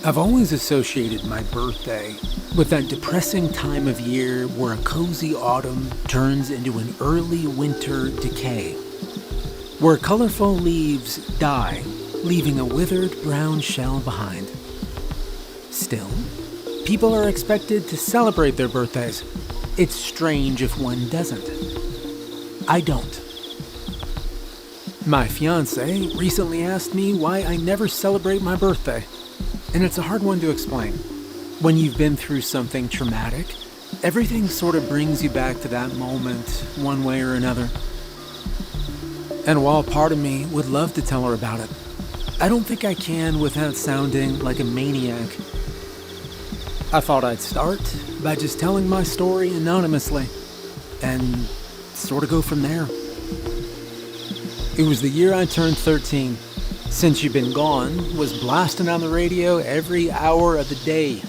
I've always associated my birthday with that depressing time of year where a cozy autumn turns into an early winter decay, where colorful leaves die, leaving a withered brown shell behind. Still, people are expected to celebrate their birthdays. It's strange if one doesn't. I don't. My fiancé recently asked me why I never celebrate my birthday, and it's a hard one to explain. When you've been through something traumatic, everything sort of brings you back to that moment one way or another. And while part of me would love to tell her about it, I don't think I can without sounding like a maniac. I thought I'd start by just telling my story anonymously and sort of go from there. It was the year I turned 13. Since You've Been Gone was blasting on the radio every hour of the day.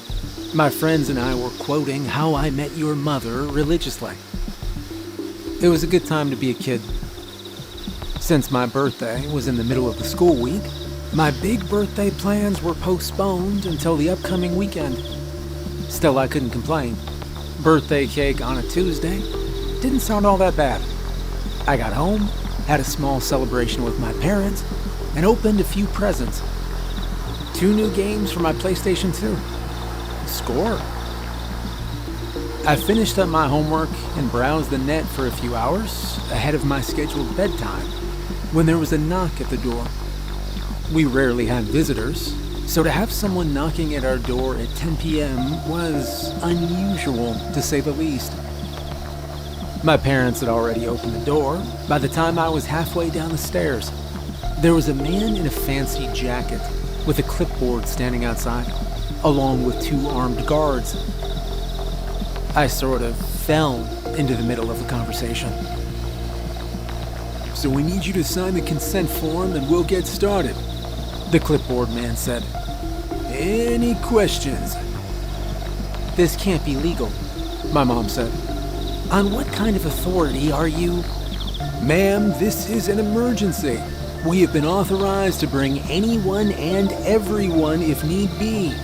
My friends and I were quoting How I Met Your Mother religiously. It was a good time to be a kid. Since my birthday was in the middle of the school week, my big birthday plans were postponed until the upcoming weekend. Still, I couldn't complain. Birthday cake on a Tuesday didn't sound all that bad. I got home, had a small celebration with my parents, and opened a few presents. 2 new games for my PlayStation 2. Score. I finished up my homework and browsed the net for a few hours ahead of my scheduled bedtime when there was a knock at the door. We rarely had visitors, so to have someone knocking at our door at 10 p.m. was unusual, to say the least. My parents had already opened the door by the time I was halfway down the stairs. There was a man in a fancy jacket with a clipboard standing outside, along with 2 armed guards. I sort of fell into the middle of the conversation. "So we need you to sign the consent form and we'll get started," the clipboard man said. "Any questions?" "This can't be legal," my mom said. "On what kind of authority are you?" "Ma'am, this is an emergency. We have been authorized to bring anyone and everyone if need be.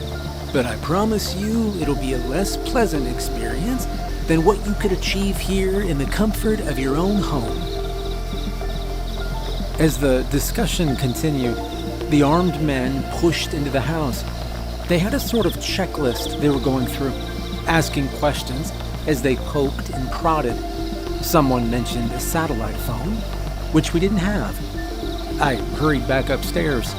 But I promise you it'll be a less pleasant experience than what you could achieve here in the comfort of your own home." As the discussion continued, the armed men pushed into the house. They had a sort of checklist they were going through, asking questions as they poked and prodded. Someone mentioned a satellite phone, which we didn't have. I hurried back upstairs.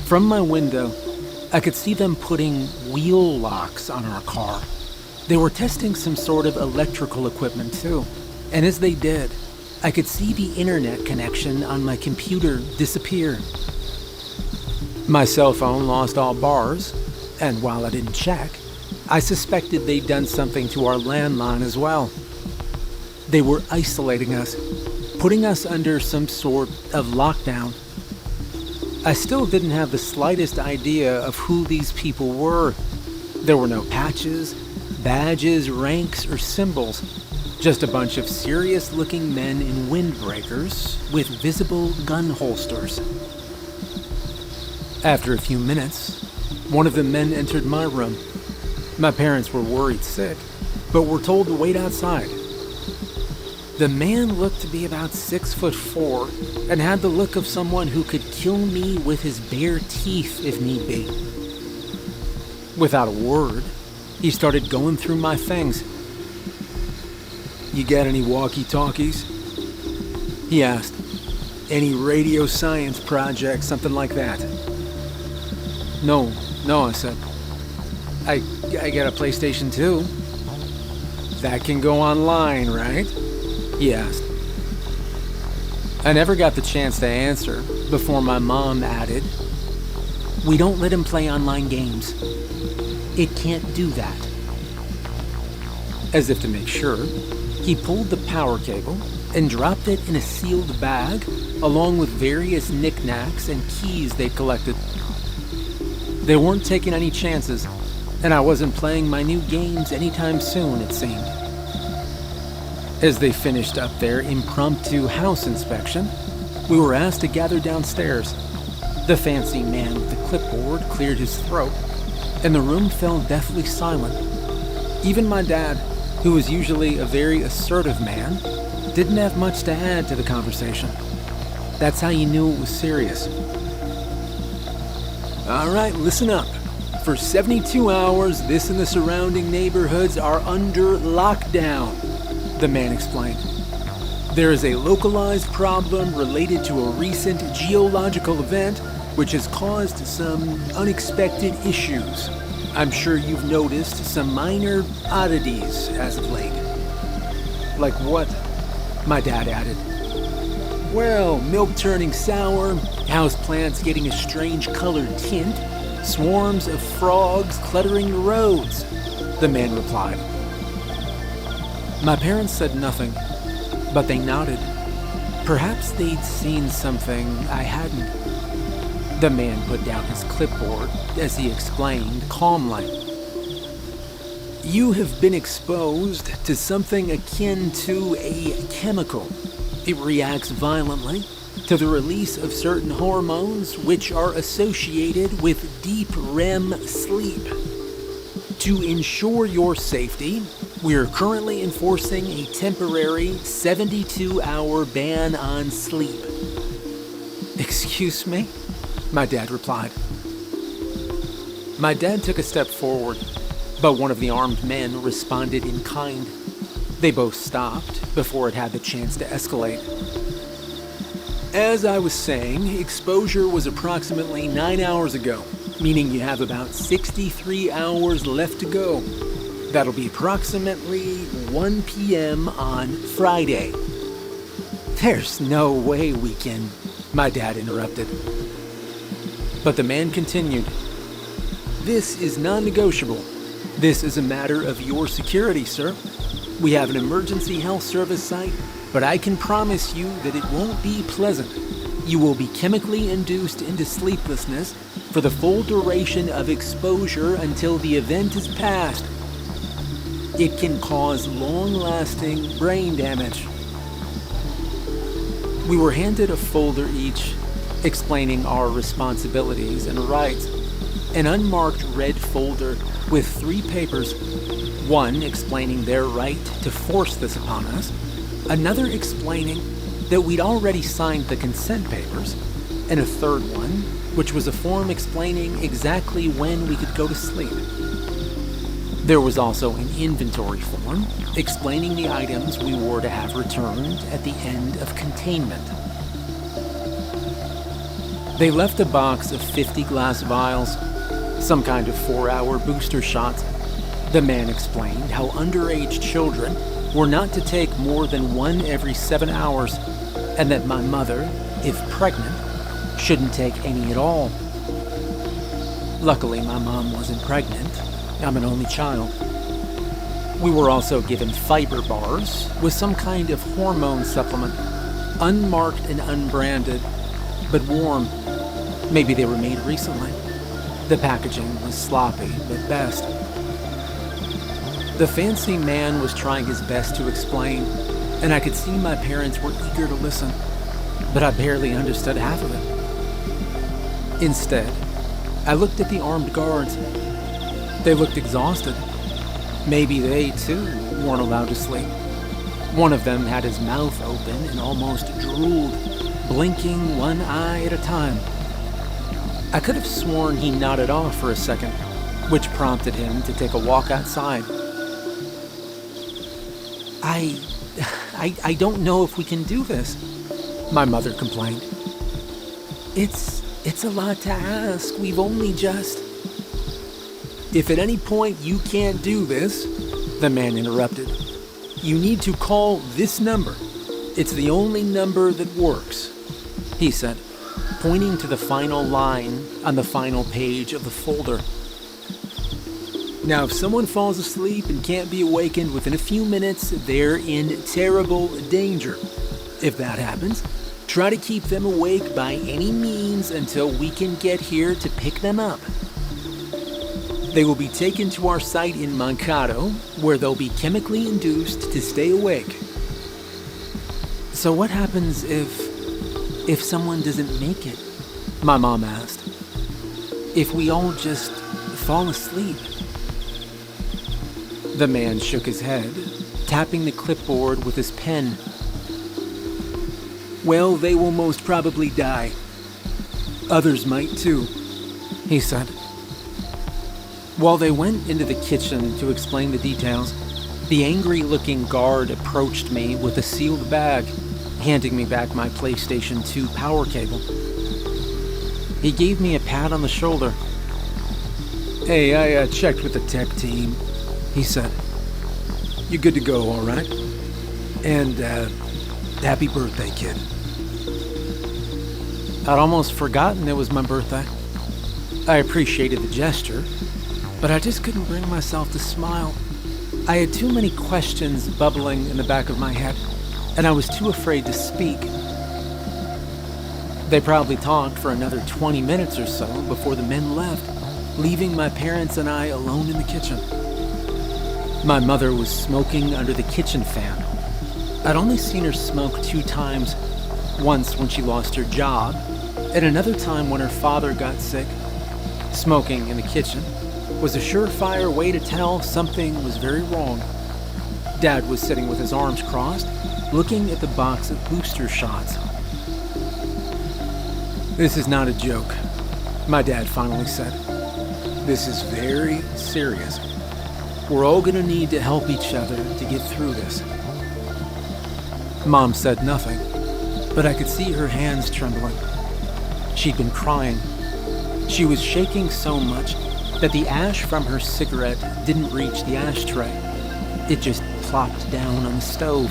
From my window, I could see them putting wheel locks on our car. They were testing some sort of electrical equipment too, and as they did, I could see the internet connection on my computer disappear. My cell phone lost all bars, and while I didn't check, I suspected they'd done something to our landline as well. They were isolating us, putting us under some sort of lockdown. I still didn't have the slightest idea of who these people were. There were no patches, badges, ranks, or symbols. Just a bunch of serious-looking men in windbreakers with visible gun holsters. After a few minutes, one of the men entered my room. My parents were worried sick, but were told to wait outside. The man looked to be about 6'4" and had the look of someone who could kill me with his bare teeth if need be. Without a word, he started going through my things. "You got any walkie-talkies?" he asked. "Any radio science projects, something like that?" No, I said. I got a PlayStation 2. "That can go online, right?" he asked. I never got the chance to answer before my mom added, "We don't let him play online games. It can't do that." As if to make sure, he pulled the power cable and dropped it in a sealed bag along with various knickknacks and keys they'd collected. They weren't taking any chances, and I wasn't playing my new games anytime soon, it seemed. As they finished up their impromptu house inspection, we were asked to gather downstairs. The fancy man with the clipboard cleared his throat, and the room fell deathly silent. Even my dad, who was usually a very assertive man, didn't have much to add to the conversation. That's how you knew it was serious. All right, listen up. For 72 hours, this and the surrounding neighborhoods are under lockdown, the man explained. There is a localized problem related to a recent geological event which has caused some unexpected issues. I'm sure you've noticed some minor oddities as of late. Like what? My dad added. Well, milk turning sour, houseplants getting a strange colored tint, swarms of frogs cluttering the roads, the man replied. My parents said nothing, but they nodded. Perhaps they'd seen something I hadn't. The man put down his clipboard as he explained calmly. You have been exposed to something akin to a chemical. It reacts violently to the release of certain hormones which are associated with deep REM sleep. To ensure your safety, we are currently enforcing a temporary 72-hour ban on sleep. Excuse me? My dad replied. My dad took a step forward, but one of the armed men responded in kind. They both stopped before it had the chance to escalate. As I was saying, exposure was approximately 9 hours ago, meaning you have about 63 hours left to go. That'll be approximately 1 p.m. on Friday. There's no way we can, my dad interrupted. But the man continued. This is non-negotiable. This is a matter of your security, sir. We have an emergency health service site, but I can promise you that it won't be pleasant. You will be chemically induced into sleeplessness for the full duration of exposure until the event is past. It can cause long-lasting brain damage. We were handed a folder each, explaining our responsibilities and rights. An unmarked red folder with 3 papers, one explaining their right to force this upon us, another explaining that we'd already signed the consent papers, and a third one, which was a form explaining exactly when we could go to sleep. There was also an inventory form explaining the items we were to have returned at the end of containment. They left a box of 50 glass vials, some kind of 4-hour booster shots. The man explained how underage children were not to take more than 1 every 7 hours, and that my mother, if pregnant, shouldn't take any at all. Luckily, my mom wasn't pregnant. I'm an only child. We were also given fiber bars with some kind of hormone supplement, unmarked and unbranded, but warm. Maybe they were made recently. The packaging was sloppy at best. The fancy man was trying his best to explain, and I could see my parents were eager to listen, but I barely understood half of it. Instead, I looked at the armed guards. They looked exhausted. Maybe they, too, weren't allowed to sleep. One of them had his mouth open and almost drooled, blinking one eye at a time. I could have sworn he nodded off for a second, which prompted him to take a walk outside. I don't know if we can do this, my mother complained. It's a lot to ask. We've only just... If at any point you can't do this, the man interrupted, you need to call this number. It's the only number that works, he said, pointing to the final line on the final page of the folder. Now, if someone falls asleep and can't be awakened within a few minutes, they're in terrible danger. If that happens, try to keep them awake by any means until we can get here to pick them up. They will be taken to our site in Mankato, where they'll be chemically induced to stay awake. So what happens if someone doesn't make it? My mom asked. If we all just fall asleep. The man shook his head, tapping the clipboard with his pen. Well, they will most probably die. Others might too, he said. While they went into the kitchen to explain the details, the angry-looking guard approached me with a sealed bag, handing me back my PlayStation 2 power cable. He gave me a pat on the shoulder. Hey, I checked with the tech team, he said. You good to go, all right? And, happy birthday, kid. I'd almost forgotten it was my birthday. I appreciated the gesture, but I just couldn't bring myself to smile. I had too many questions bubbling in the back of my head, and I was too afraid to speak. They probably talked for another 20 minutes or so before the men left, leaving my parents and I alone in the kitchen. My mother was smoking under the kitchen fan. I'd only seen her smoke 2 times, once when she lost her job, and another time when her father got sick. Smoking in the kitchen was a surefire way to tell something was very wrong. Dad was sitting with his arms crossed, looking at the box of booster shots. This is not a joke, my dad finally said. This is very serious. We're all gonna need to help each other to get through this. Mom said nothing, but I could see her hands trembling. She'd been crying. She was shaking so much that the ash from her cigarette didn't reach the ashtray. It just plopped down on the stove.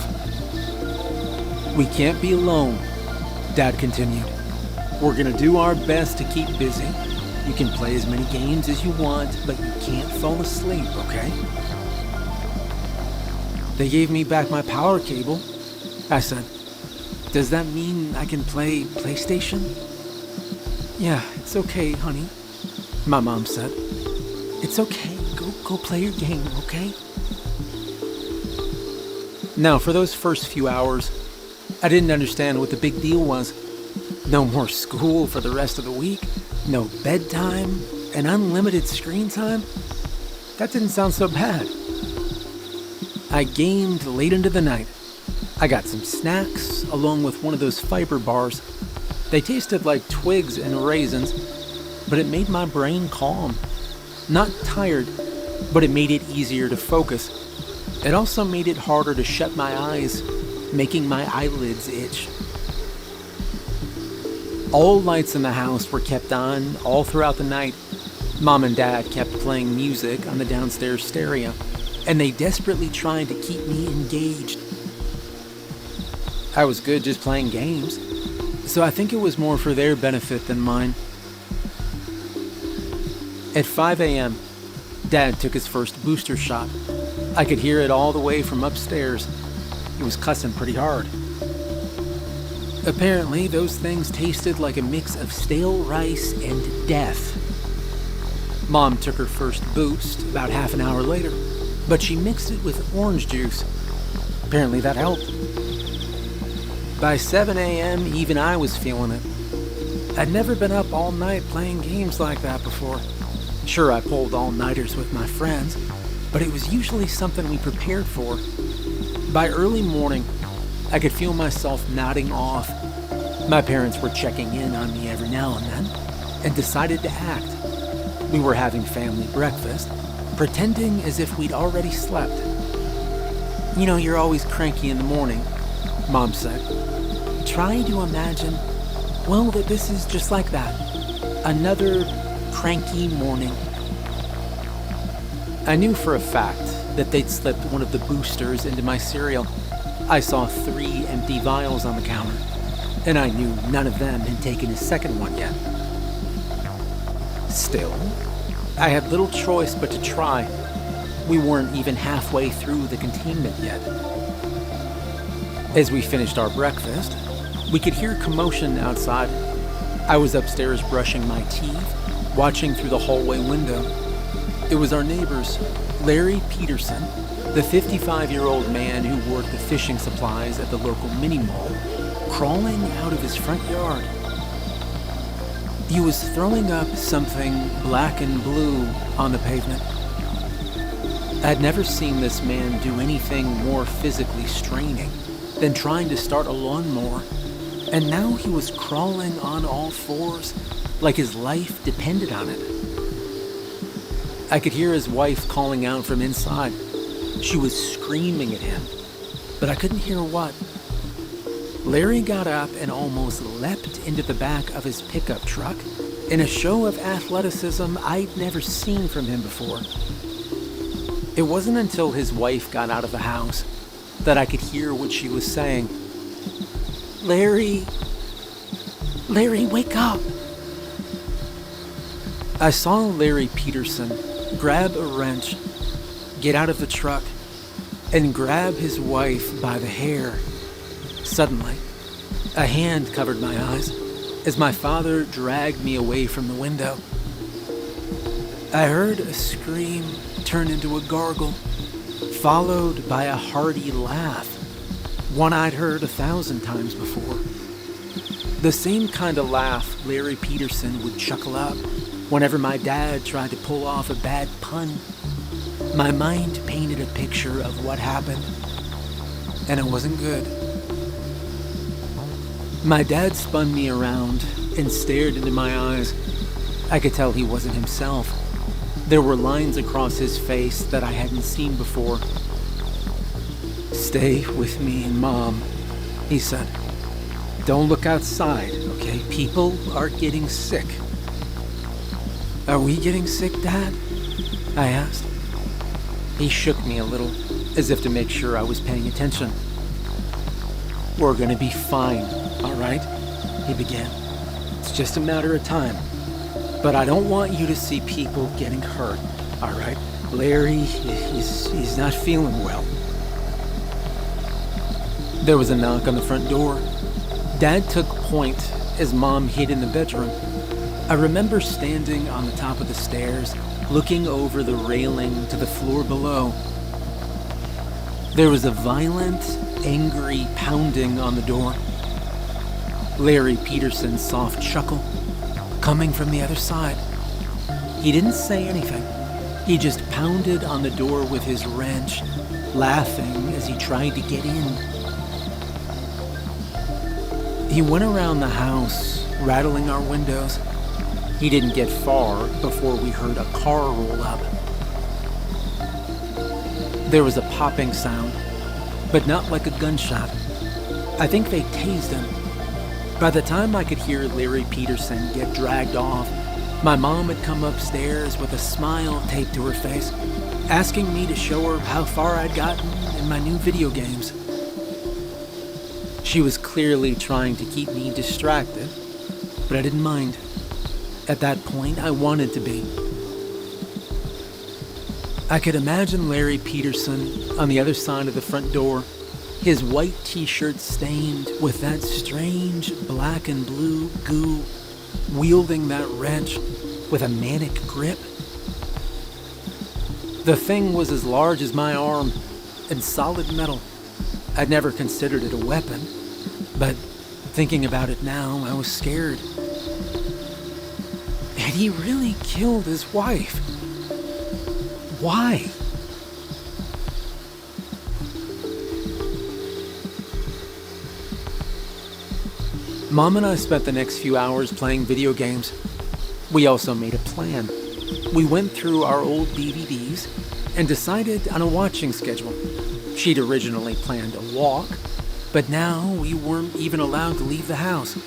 We can't be alone, Dad continued. We're gonna do our best to keep busy. You can play as many games as you want, but you can't fall asleep, okay? They gave me back my power cable, I said. Does that mean I can play PlayStation? Yeah, it's okay, honey, my mom said. It's okay, go play your game, okay? Now, for those first few hours, I didn't understand what the big deal was. No more school for the rest of the week, no bedtime, and unlimited screen time. That didn't sound so bad. I gamed late into the night. I got some snacks, along with one of those fiber bars. They tasted like twigs and raisins, but it made my brain calm. Not tired, but it made it easier to focus. It also made it harder to shut my eyes, making my eyelids itch. All lights in the house were kept on all throughout the night. Mom and Dad kept playing music on the downstairs stereo, and they desperately tried to keep me engaged. I was good just playing games, so I think it was more for their benefit than mine. At 5 a.m., Dad took his first booster shot. I could hear it all the way from upstairs. He was cussing pretty hard. Apparently, those things tasted like a mix of stale rice and death. Mom took her first boost about half an hour later, but she mixed it with orange juice. Apparently that helped. By 7 a.m., even I was feeling it. I'd never been up all night playing games like that before. Sure, I pulled all-nighters with my friends, but it was usually something we prepared for. By early morning, I could feel myself nodding off. My parents were checking in on me every now and then, and decided to act. We were having family breakfast, pretending as if we'd already slept. You know, you're always cranky in the morning, Mom said. Try to imagine, well, that this is just like that. Another cranky morning. I knew for a fact that they'd slipped one of the boosters into my cereal. I saw 3 empty vials on the counter, and I knew none of them had taken a second one yet. Still, I had little choice but to try. We weren't even halfway through the containment yet. As we finished our breakfast, we could hear commotion outside. I was upstairs brushing my teeth, watching through the hallway window. It was our neighbors, Larry Peterson, the 55-year-old man who worked the fishing supplies at the local mini-mall, crawling out of his front yard. He was throwing up something black and blue on the pavement. I'd never seen this man do anything more physically straining than trying to start a lawnmower, and now he was crawling on all fours like his life depended on it. I could hear his wife calling out from inside. She was screaming at him, but I couldn't hear what. Larry got up and almost leapt into the back of his pickup truck in a show of athleticism I'd never seen from him before. It wasn't until his wife got out of the house that I could hear what she was saying. Larry, wake up. I saw Larry Peterson grab a wrench, get out of the truck, and grab his wife by the hair. Suddenly, a hand covered my eyes as my father dragged me away from the window. I heard a scream turn into a gargle, followed by a hearty laugh, one I'd heard 1,000 times before. The same kind of laugh Larry Peterson would chuckle up whenever my dad tried to pull off a bad pun. My mind painted a picture of what happened, and it wasn't good. My dad spun me around and stared into my eyes. I could tell he wasn't himself. There were lines across his face that I hadn't seen before. Stay with me and Mom, he said. Don't look outside, okay? People are getting sick. Are we getting sick, Dad? I asked. He shook me a little, as if to make sure I was paying attention. We're gonna be fine, all right? He began. It's just a matter of time. But I don't want you to see people getting hurt, all right? Larry, he's not feeling well. There was a knock on the front door. Dad took point as Mom hid in the bedroom. I remember standing on the top of the stairs, looking over the railing to the floor below. There was a violent, angry pounding on the door. Larry Peterson's soft chuckle coming from the other side. He didn't say anything. He just pounded on the door with his wrench, laughing as he tried to get in. He went around the house, rattling our windows. He didn't get far before we heard a car roll up. There was a popping sound, but not like a gunshot. I think they tased him. By the time I could hear Larry Peterson get dragged off, my mom had come upstairs with a smile taped to her face, asking me to show her how far I'd gotten in my new video games. She was clearly trying to keep me distracted, but I didn't mind. At that point, I wanted to be. I could imagine Larry Peterson on the other side of the front door, his white t-shirt stained with that strange black and blue goo, wielding that wrench with a manic grip. The thing was as large as my arm and solid metal. I'd never considered it a weapon, but thinking about it now, I was scared. Had he really killed his wife? Why? Mom and I spent the next few hours playing video games. We also made a plan. We went through our old DVDs and decided on a watching schedule. She'd originally planned a walk, but now we weren't even allowed to leave the house.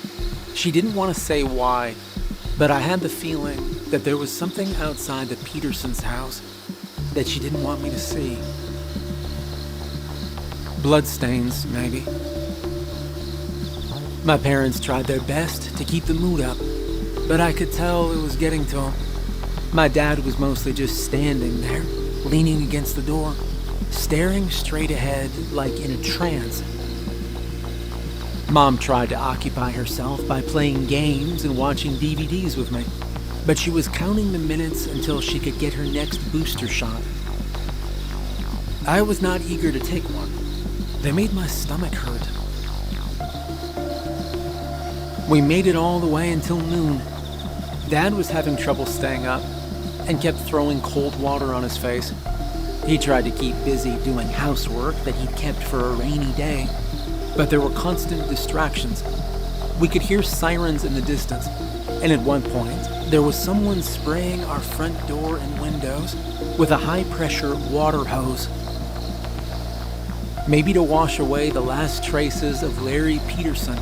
She didn't want to say why, but I had the feeling that there was something outside the Petersons' house that she didn't want me to see. Bloodstains, maybe. My parents tried their best to keep the mood up, but I could tell it was getting to them. My dad was mostly just standing there, leaning against the door, staring straight ahead like in a trance. Mom tried to occupy herself by playing games and watching DVDs with me, but she was counting the minutes until she could get her next booster shot. I was not eager to take one. They made my stomach hurt. We made it all the way until noon. Dad was having trouble staying up and kept throwing cold water on his face. He tried to keep busy doing housework that he'd kept for a rainy day, but there were constant distractions. We could hear sirens in the distance, and at one point, there was someone spraying our front door and windows with a high-pressure water hose. Maybe to wash away the last traces of Larry Peterson.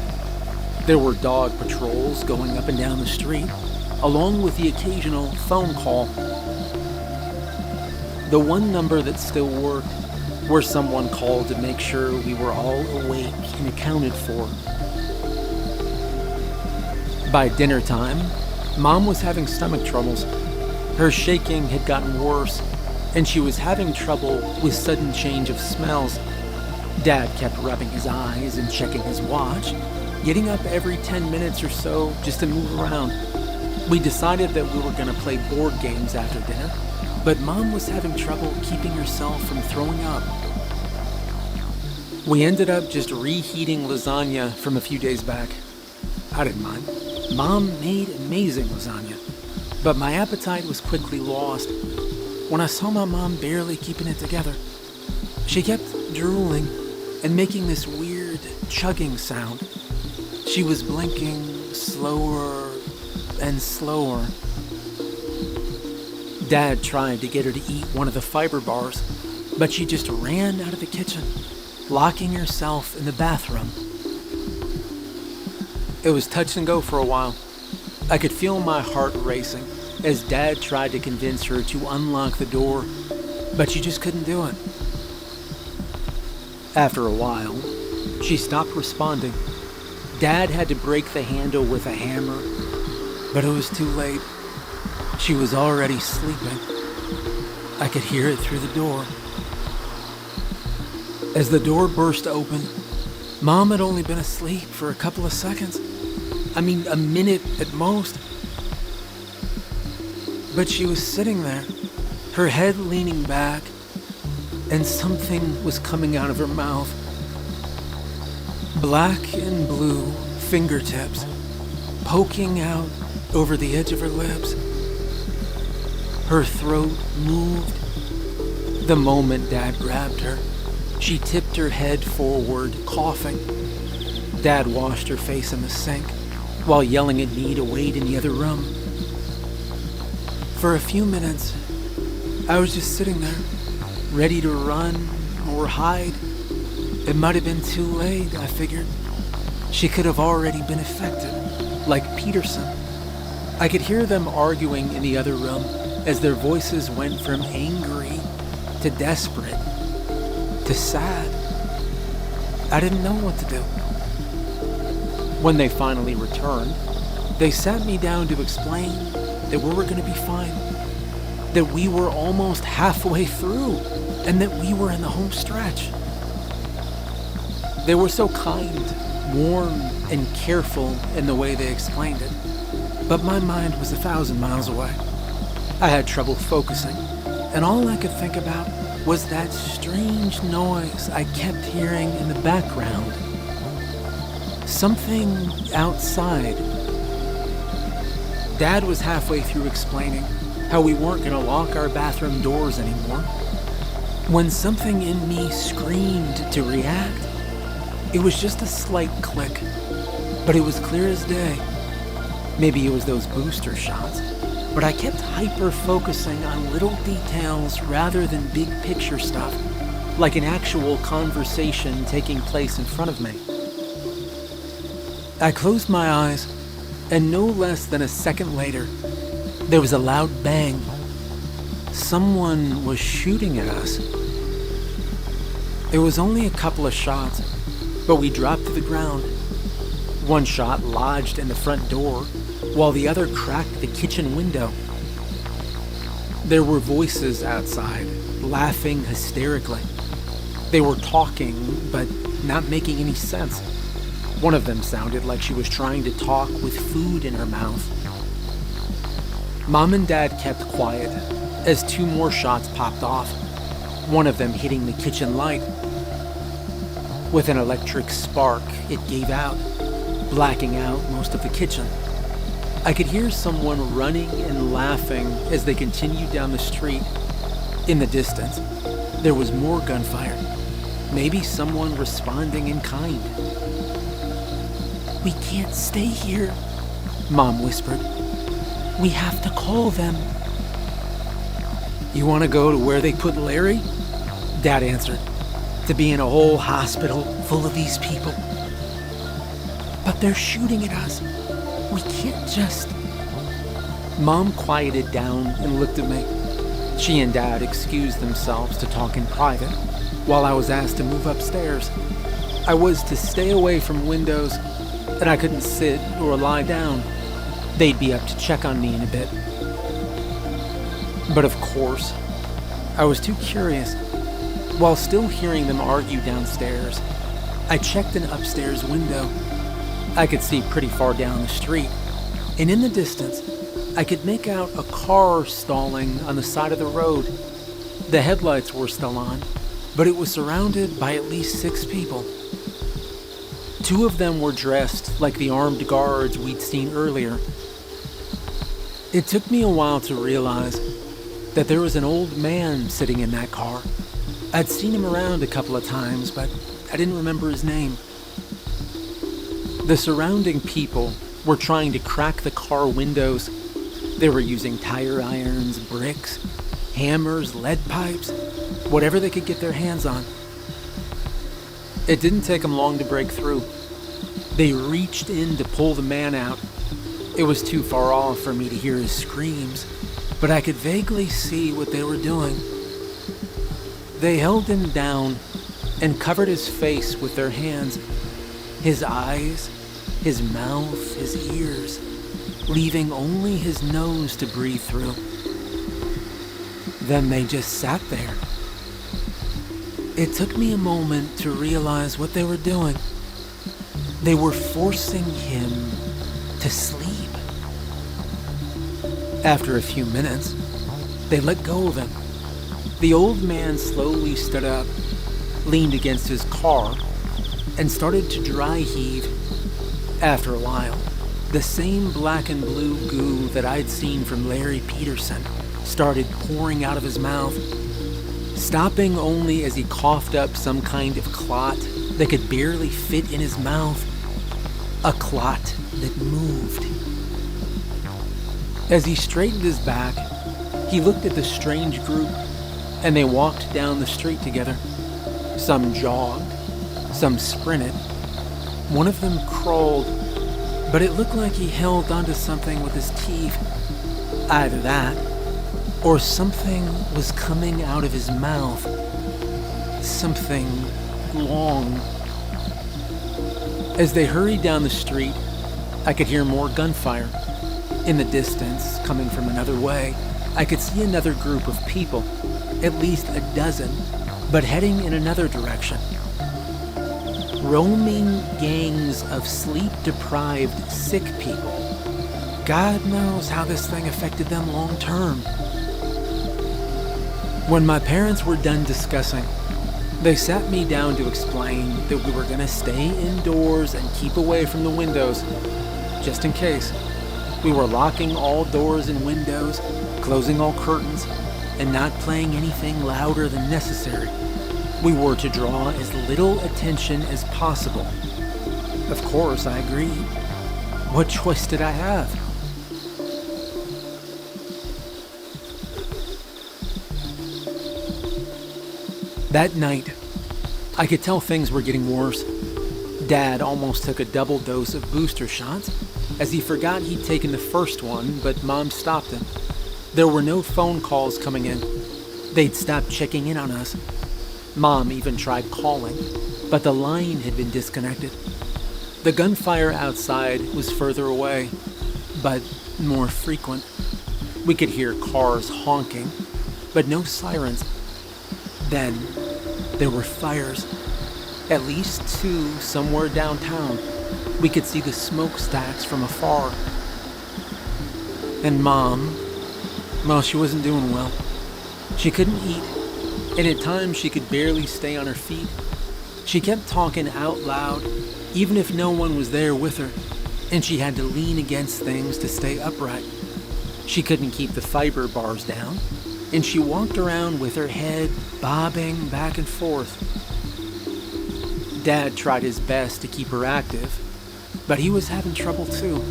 There were dog patrols going up and down the street, along with the occasional phone call. The one number that still worked, where someone called to make sure we were all awake and accounted for. By dinner time, Mom was having stomach troubles. Her shaking had gotten worse, and she was having trouble with sudden change of smells. Dad kept rubbing his eyes and checking his watch, getting up every 10 minutes or so just to move around. We decided that we were going to play board games after dinner, but Mom was having trouble keeping herself from throwing up. We ended up just reheating lasagna from a few days back. I didn't mind. Mom made amazing lasagna, but my appetite was quickly lost when I saw my mom barely keeping it together. She kept drooling and making this weird chugging sound. She was blinking slower and slower. Dad tried to get her to eat one of the fiber bars, but she just ran out of the kitchen, locking herself in the bathroom. It was touch and go for a while. I could feel my heart racing as Dad tried to convince her to unlock the door, but she just couldn't do it. After a while, she stopped responding. Dad had to break the handle with a hammer, but it was too late. She was already sleeping. I could hear it through the door. As the door burst open, Mom had only been asleep for a couple of seconds. I mean, a minute at most. But she was sitting there, her head leaning back, and something was coming out of her mouth. Black and blue fingertips poking out over the edge of her lips. Her throat moved. The moment Dad grabbed her, she tipped her head forward, coughing. Dad washed her face in the sink while yelling at me to wait in the other room. For a few minutes, I was just sitting there, ready to run or hide. It might have been too late, I figured. She could have already been affected, like Peterson. I could hear them arguing in the other room as their voices went from angry to desperate to sad. I didn't know what to do. When they finally returned, they sat me down to explain that we were going to be fine, that we were almost halfway through, and that we were in the home stretch. They were so kind, warm, and careful in the way they explained it, but my mind was 1,000 miles away. I had trouble focusing, and all I could think about was that strange noise I kept hearing in the background. Something outside. Dad was halfway through explaining how we weren't going to lock our bathroom doors anymore when something in me screamed to react. It was just a slight click, but it was clear as day. Maybe it was those booster shots, but I kept hyper-focusing on little details rather than big picture stuff, like an actual conversation taking place in front of me. I closed my eyes, and no less than a second later, there was a loud bang. Someone was shooting at us. It was only a couple of shots, but we dropped to the ground. One shot lodged in the front door, while the other cracked the kitchen window. There were voices outside, laughing hysterically. They were talking, but not making any sense. One of them sounded like she was trying to talk with food in her mouth. Mom and Dad kept quiet as 2 more shots popped off, one of them hitting the kitchen light. With an electric spark, it gave out, blacking out most of the kitchen. I could hear someone running and laughing as they continued down the street. In the distance, there was more gunfire. Maybe someone responding in kind. "We can't stay here," Mom whispered. "We have to call them." "You want to go to where they put Larry?" Dad answered. "To be in a whole hospital full of these people." "But they're shooting at us. We can't just..." Mom quieted down and looked at me. She and Dad excused themselves to talk in private, while I was asked to move upstairs. I was to stay away from windows, and I couldn't sit or lie down. They'd be up to check on me in a bit. But of course, I was too curious. While still hearing them argue downstairs, I checked an upstairs window. I could see pretty far down the street, and in the distance, I could make out a car stalling on the side of the road. The headlights were still on, but it was surrounded by at least 6 people. 2 of them were dressed like the armed guards we'd seen earlier. It took me a while to realize that there was an old man sitting in that car. I'd seen him around a couple of times, but I didn't remember his name. The surrounding people were trying to crack the car windows. They were using tire irons, bricks, hammers, lead pipes, whatever they could get their hands on. It didn't take them long to break through. They reached in to pull the man out. It was too far off for me to hear his screams, but I could vaguely see what they were doing. They held him down and covered his face with their hands, his eyes, his mouth, his ears, leaving only his nose to breathe through. Then they just sat there. It took me a moment to realize what they were doing. They were forcing him to sleep. After a few minutes, they let go of him. The old man slowly stood up, leaned against his car, and started to dry heave. After a while, the same black and blue goo that I'd seen from Larry Peterson started pouring out of his mouth, stopping only as he coughed up some kind of clot that could barely fit in his mouth. A clot that moved. As he straightened his back, he looked at the strange group, and they walked down the street together. Some jogged, some sprinted. One of them crawled, but it looked like he held onto something with his teeth. Either that, or something was coming out of his mouth. Something long. As they hurried down the street, I could hear more gunfire. In the distance, coming from another way, I could see another group of people, at least a dozen, but heading in another direction. Roaming gangs of sleep-deprived, sick people. God knows how this thing affected them long term. When my parents were done discussing, they sat me down to explain that we were going to stay indoors and keep away from the windows, just in case. We were locking all doors and windows, closing all curtains, and not playing anything louder than necessary. We were to draw as little attention as possible. Of course, I agreed. What choice did I have? That night, I could tell things were getting worse. Dad almost took a double dose of booster shots, as he forgot he'd taken the first one, but Mom stopped him. There were no phone calls coming in. They'd stopped checking in on us. Mom even tried calling, but the line had been disconnected. The gunfire outside was further away, but more frequent. We could hear cars honking, but no sirens. Then there were fires, at least 2 somewhere downtown. We could see the smokestacks from afar. And Mom, well, she wasn't doing well. She couldn't eat, and at times she could barely stay on her feet. She kept talking out loud, even if no one was there with her. and she had to lean against things to stay upright. She couldn't keep the fiber bars down, and she walked around with her head bobbing back and forth. Dad tried his best to keep her active, but he was having trouble too.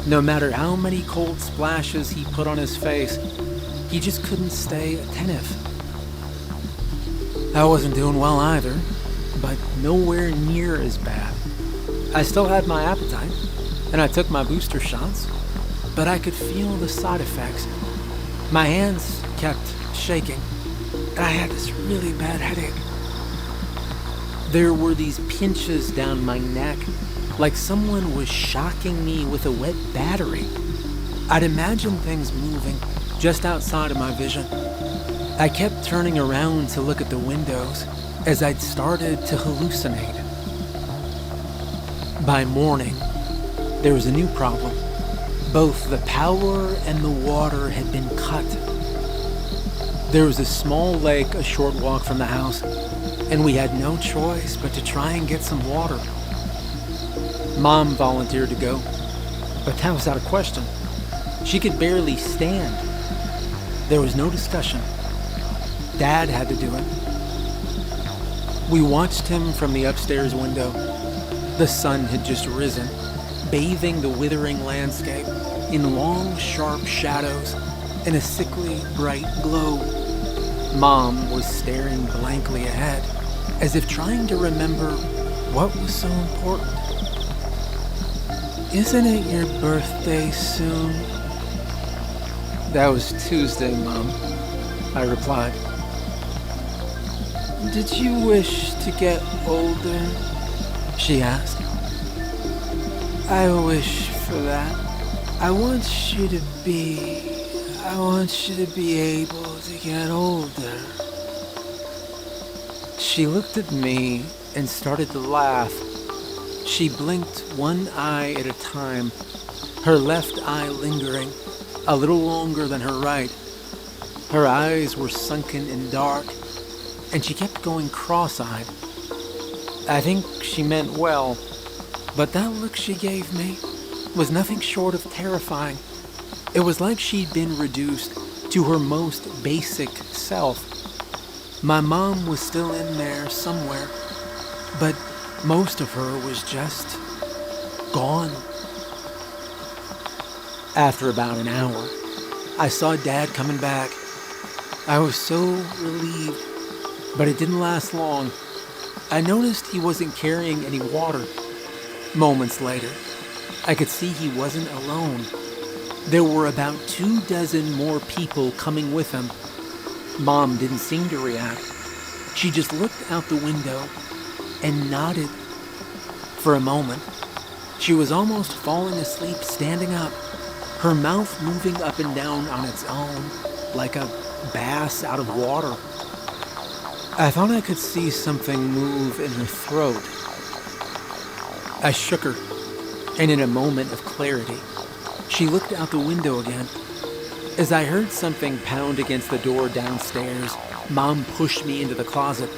No matter how many cold splashes he put on his face, he just couldn't stay attentive. I wasn't doing well either, but nowhere near as bad. I still had my appetite, and I took my booster shots, but I could feel the side effects. My hands kept shaking, and I had this really bad headache. There were these pinches down my neck, like someone was shocking me with a wet battery. I'd imagine things moving just outside of my vision. I kept turning around to look at the windows as I'd started to hallucinate. By morning, there was a new problem. Both the power and the water had been cut. There was a small lake a short walk from the house, and we had no choice but to try and get some water. Mom volunteered to go, but that was out of question. She could barely stand. There was no discussion. Dad had to do it. We watched him from the upstairs window. The sun had just risen, bathing the withering landscape in long, sharp shadows and a sickly, bright glow. Mom was staring blankly ahead, as if trying to remember what was so important. "Isn't it your birthday soon?" "That was Tuesday, Mom," I replied. "Did you wish to get older?" she asked. "I wish for that. I want you to be able to get older." She looked at me and started to laugh. She blinked one eye at a time, her left eye lingering, a little longer than her right. Her eyes were sunken and dark, and she kept going cross-eyed. I think she meant well, but that look she gave me was nothing short of terrifying. It was like she'd been reduced to her most basic self. My mom was still in there somewhere, but most of her was just gone. After about an hour, I saw Dad coming back. I was so relieved, but it didn't last long. I noticed he wasn't carrying any water. Moments later, I could see he wasn't alone. There were about 24 more people coming with him. Mom didn't seem to react. She just looked out the window and nodded. For a moment, she was almost falling asleep standing up, her mouth moving up and down on its own, like a bass out of water. I thought I could see something move in her throat. I shook her, and in a moment of clarity, she looked out the window again. As I heard something pound against the door downstairs, Mom pushed me into the closet.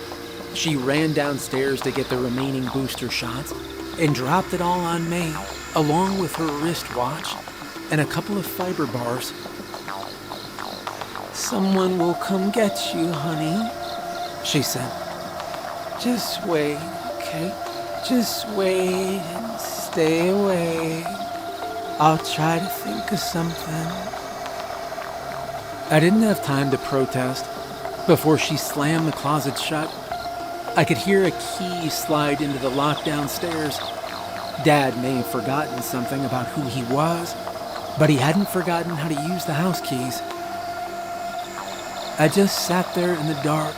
She ran downstairs to get the remaining booster shots and dropped it all on me, along with her wristwatch and a couple of fiber bars. "Someone will come get you, honey," she said. "Just wait, okay? Just wait and stay awake. I'll try to think of something." I didn't have time to protest before she slammed the closet shut. I could hear a key slide into the lock downstairs. Dad may have forgotten something about who he was, but he hadn't forgotten how to use the house keys. I just sat there in the dark,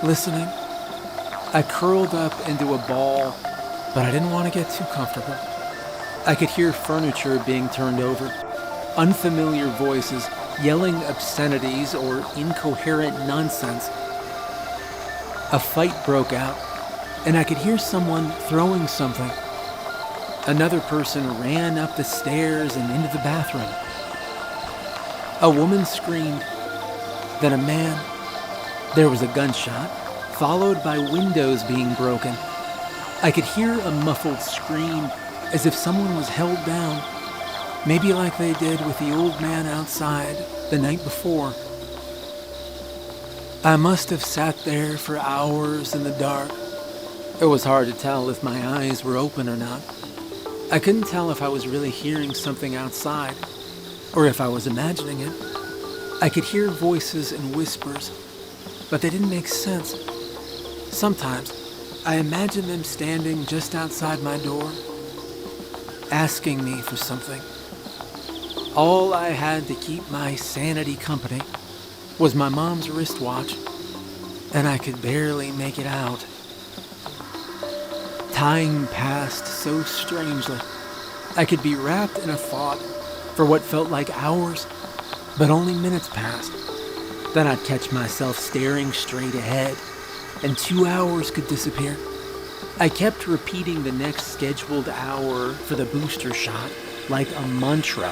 listening. I curled up into a ball, but I didn't want to get too comfortable. I could hear furniture being turned over, unfamiliar voices yelling obscenities or incoherent nonsense. A fight broke out, and I could hear someone throwing something. Another person ran up the stairs and into the bathroom. A woman screamed, then a man. There was a gunshot, followed by windows being broken. I could hear a muffled scream, as if someone was held down, maybe like they did with the old man outside the night before. I must have sat there for hours in the dark. It was hard to tell if my eyes were open or not. I couldn't tell if I was really hearing something outside, or if I was imagining it. I could hear voices and whispers, but they didn't make sense. Sometimes, I imagined them standing just outside my door, asking me for something. All I had to keep my sanity company was my mom's wristwatch, and I could barely make it out. Time passed so strangely. I could be wrapped in a thought for what felt like hours, but only minutes passed. Then I'd catch myself staring straight ahead, and 2 hours could disappear. I kept repeating the next scheduled hour for the booster shot like a mantra.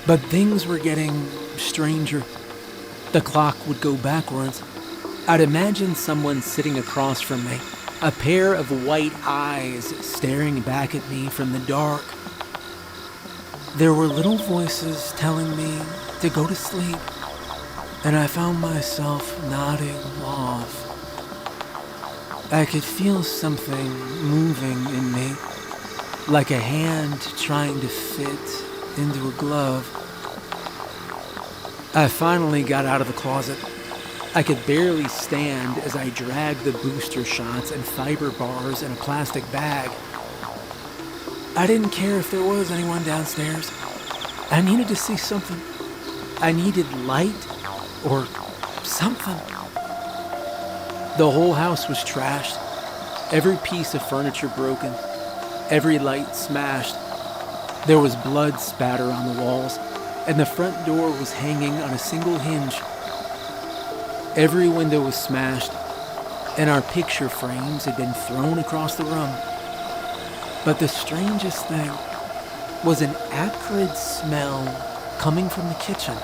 But things were getting stranger. The clock would go backwards. I'd imagine someone sitting across from me, a pair of white eyes staring back at me from the dark. There were little voices telling me to go to sleep, and I found myself nodding off. I could feel something moving in me, like a hand trying to fit into a glove. I finally got out of the closet. I could barely stand as I dragged the booster shots and fiber bars in a plastic bag. I didn't care if there was anyone downstairs. I needed to see something. I needed light or something. The whole house was trashed. Every piece of furniture broken. Every light smashed. There was blood spatter on the walls, and the front door was hanging on a single hinge. Every window was smashed, and our picture frames had been thrown across the room. But the strangest thing was an acrid smell coming from the kitchen.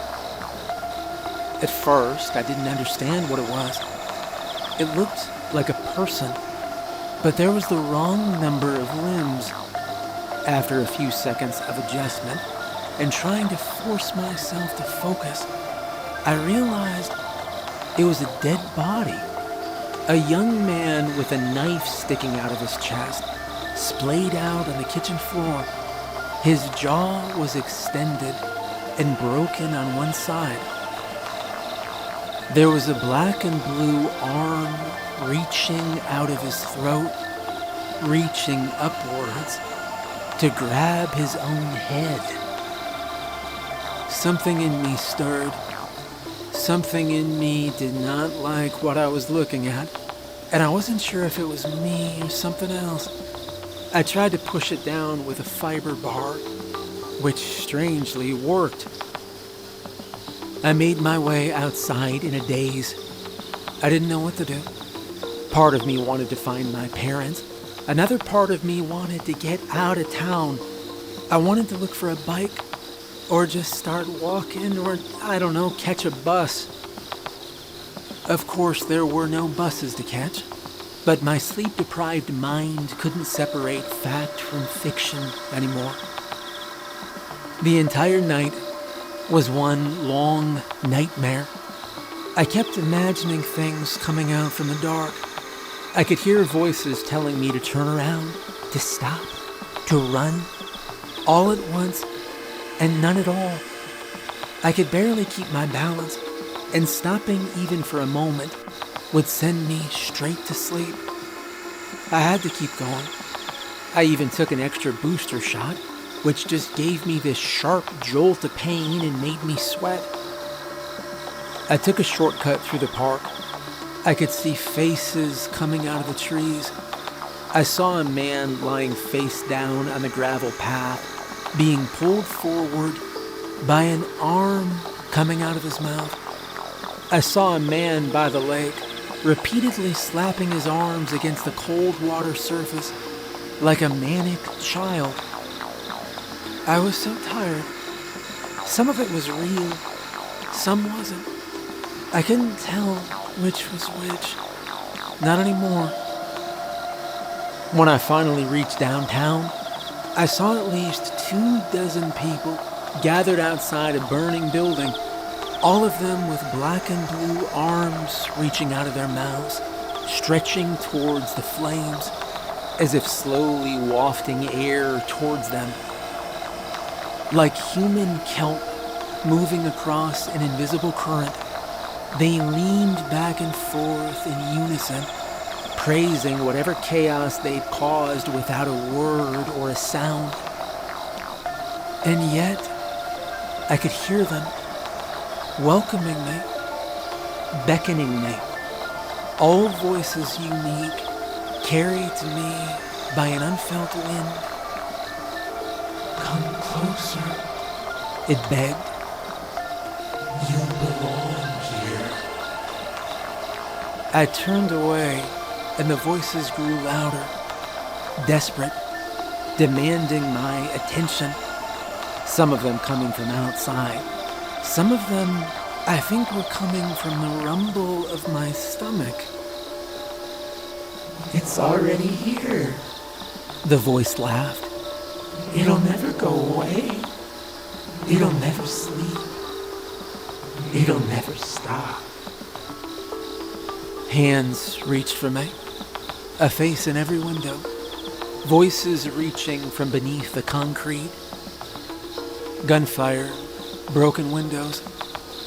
At first, I didn't understand what it was. It looked like a person, but there was the wrong number of limbs. After a few seconds of adjustment and trying to force myself to focus, I realized it was a dead body. A young man with a knife sticking out of his chest, splayed out on the kitchen floor. His jaw was extended and broken on one side. There was a black and blue arm reaching out of his throat, reaching upwards to grab his own head. Something in me stirred. Something in me did not like what I was looking at, and I wasn't sure if it was me or something else. I tried to push it down with a fiber bar, which strangely worked. I made my way outside in a daze. I didn't know what to do. Part of me wanted to find my parents. Another part of me wanted to get out of town. I wanted to look for a bike, or just start walking, or, I don't know, catch a bus. Of course, there were no buses to catch, but my sleep-deprived mind couldn't separate fact from fiction anymore. The entire night was one long nightmare. I kept imagining things coming out from the dark. I could hear voices telling me to turn around, to stop, to run, all at once, and none at all. I could barely keep my balance, and stopping even for a moment would send me straight to sleep. I had to keep going. I even took an extra booster shot, which just gave me this sharp jolt of pain and made me sweat. I took a shortcut through the park. I could see faces coming out of the trees. I saw a man lying face down on the gravel path, being pulled forward by an arm coming out of his mouth. I saw a man by the lake, repeatedly slapping his arms against the cold water surface like a manic child. I was so tired. Some of it was real, some wasn't. I couldn't tell which was which. Not anymore. When I finally reached downtown, I saw at least 24 people gathered outside a burning building, all of them with black and blue arms reaching out of their mouths, stretching towards the flames, as if slowly wafting air towards them. Like human kelp moving across an invisible current, they leaned back and forth in unison, praising whatever chaos they'd caused without a word or a sound. And yet, I could hear them, welcoming me, beckoning me, all voices unique, carried to me by an unfelt wind. "Come closer," it begged. "You belong here." I turned away, and the voices grew louder, desperate, demanding my attention. Some of them coming from outside. Some of them, I think, were coming from the rumble of my stomach. "It's already here," the voice laughed. "It'll never go away. It'll never sleep. It'll never stop." Hands reached for me, a face in every window, voices reaching from beneath the concrete. Gunfire, broken windows,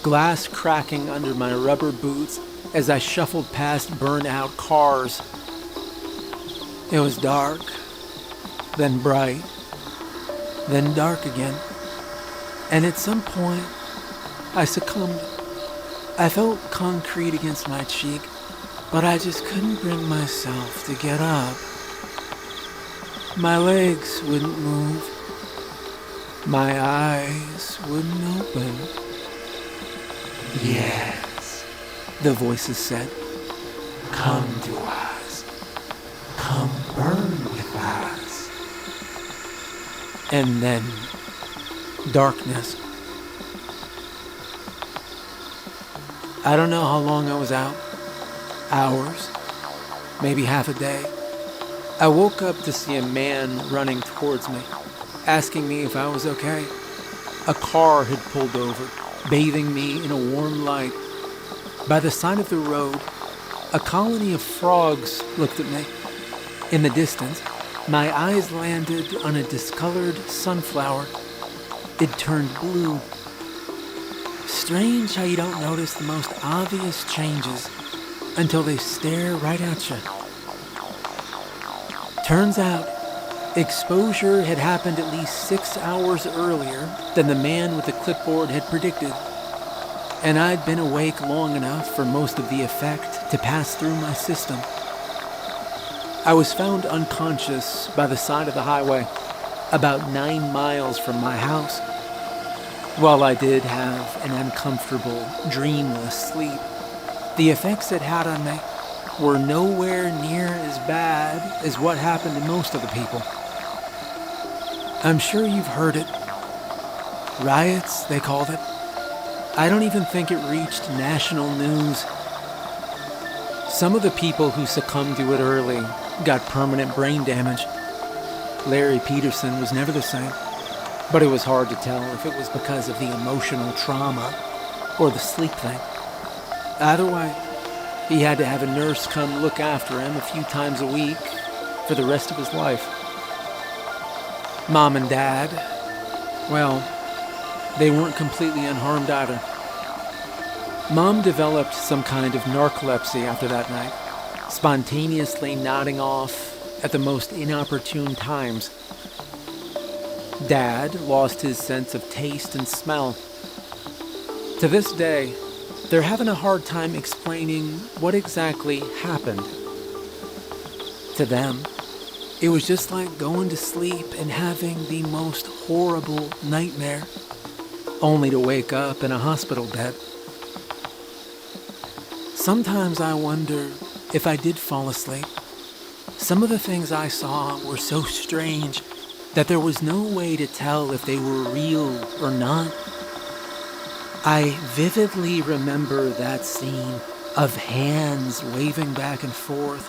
glass cracking under my rubber boots as I shuffled past burnt-out cars. It was dark, then bright, then dark again, and at some point, I succumbed. I felt concrete against my cheek, but I just couldn't bring myself to get up. My legs wouldn't move. My eyes wouldn't open. "Yes," the voices said. "Come to us. Come burn with us." And then, darkness. I don't know how long I was out. Hours, maybe half a day. I woke up to see a man running towards me, asking me if I was okay. A car had pulled over, bathing me in a warm light. By the side of the road, a colony of frogs looked at me. In the distance, my eyes landed on a discolored sunflower. It turned blue. Strange how you don't notice the most obvious changes until they stare right at you. Turns out, exposure had happened at least 6 hours earlier than the man with the clipboard had predicted, and I'd been awake long enough for most of the effect to pass through my system. I was found unconscious by the side of the highway, about 9 miles from my house. While I did have an uncomfortable, dreamless sleep, the effects it had on me were nowhere near as bad as what happened to most of the people. I'm sure you've heard it. Riots, they called it. I don't even think it reached national news. Some of the people who succumbed to it early got permanent brain damage. Larry Peterson was never the same, but it was hard to tell if it was because of the emotional trauma or the sleep thing. Either way, he had to have a nurse come look after him a few times a week for the rest of his life. Mom and Dad, well, they weren't completely unharmed either. Mom developed some kind of narcolepsy after that night, spontaneously nodding off at the most inopportune times. Dad lost his sense of taste and smell. To this day, they're having a hard time explaining what exactly happened. To them, it was just like going to sleep and having the most horrible nightmare, only to wake up in a hospital bed. Sometimes I wonder if I did fall asleep. Some of the things I saw were so strange that there was no way to tell if they were real or not. I vividly remember that scene of hands waving back and forth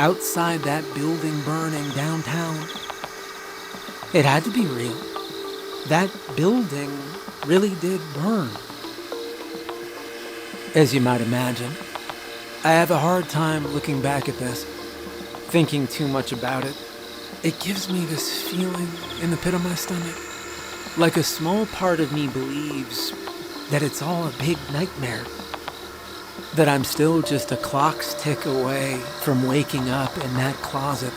outside that building burning downtown. It had to be real. That building really did burn. As you might imagine, I have a hard time looking back at this, thinking too much about it. It gives me this feeling in the pit of my stomach, like a small part of me believes that it's all a big nightmare, that I'm still just a clock's tick away from waking up in that closet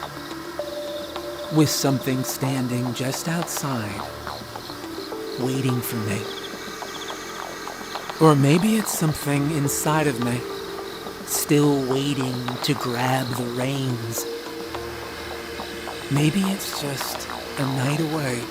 with something standing just outside, waiting for me. Or maybe it's something inside of me, still waiting to grab the reins. Maybe it's just a night away